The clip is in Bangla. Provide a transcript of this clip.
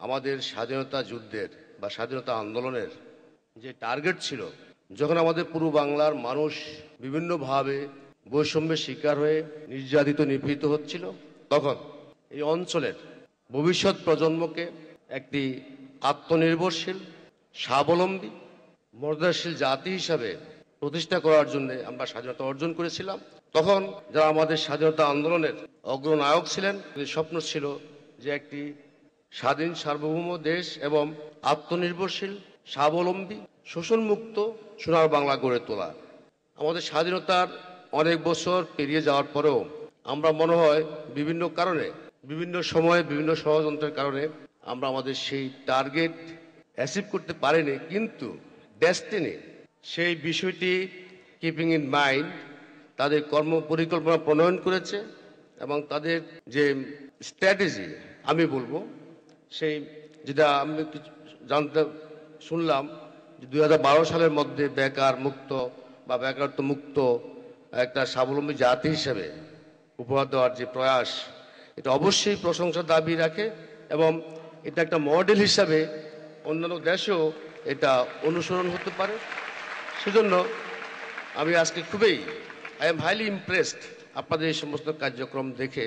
আমাদের স্বাধীনতা যুদ্ধের বা স্বাধীনতা আন্দোলনের যে টার্গেট ছিল, যখন আমাদের পুরো বাংলার মানুষ বিভিন্নভাবে বৈষম্যের শিকার হয়ে নির্যাতিত নিপীড়িত হচ্ছিল, তখন এই অঞ্চলের ভবিষ্যৎ প্রজন্মকে একটি আত্মনির্ভরশীল, স্বাবলম্বী, মর্যাদাশীল জাতি হিসাবে প্রতিষ্ঠা করার জন্য আমরা স্বাধীনতা অর্জন করেছিলাম। তখন যারা আমাদের স্বাধীনতা আন্দোলনের অগ্রনায়ক ছিলেন, স্বপ্ন ছিল যে একটি স্বাধীন সার্বভৌম দেশ এবং আত্মনির্ভরশীল, স্বাবলম্বী, শোষণমুক্ত সোনার বাংলা গড়ে তোলা। আমাদের স্বাধীনতার অনেক বছর পেরিয়ে যাওয়ার পরেও আমরা মনে হয় বিভিন্ন কারণে, বিভিন্ন সময়ে, বিভিন্ন ষড়যন্ত্রের কারণে আমরা আমাদের সেই টার্গেট অ্যাচিভ করতে পারিনি। কিন্তু ডেস্টিনি সেই বিষয়টি কিপিং ইন মাইন্ড তাদের কর্ম পরিকল্পনা প্রণয়ন করেছে এবং তাদের যে স্ট্র্যাটেজি, আমি বলবো, সেই যেটা আমি জানতে শুনলাম যে 2012 সালের মধ্যে বেকার মুক্ত বা বেকারত্ব মুক্ত একটা স্বাবলম্বী জাতি হিসেবে উপহার দেওয়ার যে প্রয়াস, এটা অবশ্যই প্রশংসার দাবি রাখে এবং এটা একটা মডেল হিসাবে অন্যান্য দেশেও এটা অনুসরণ হতে পারে। সেজন্য আমি আজকে আই এম হাইলি ইমপ্রেসড আপনাদের এই সমস্ত কার্যক্রম দেখে।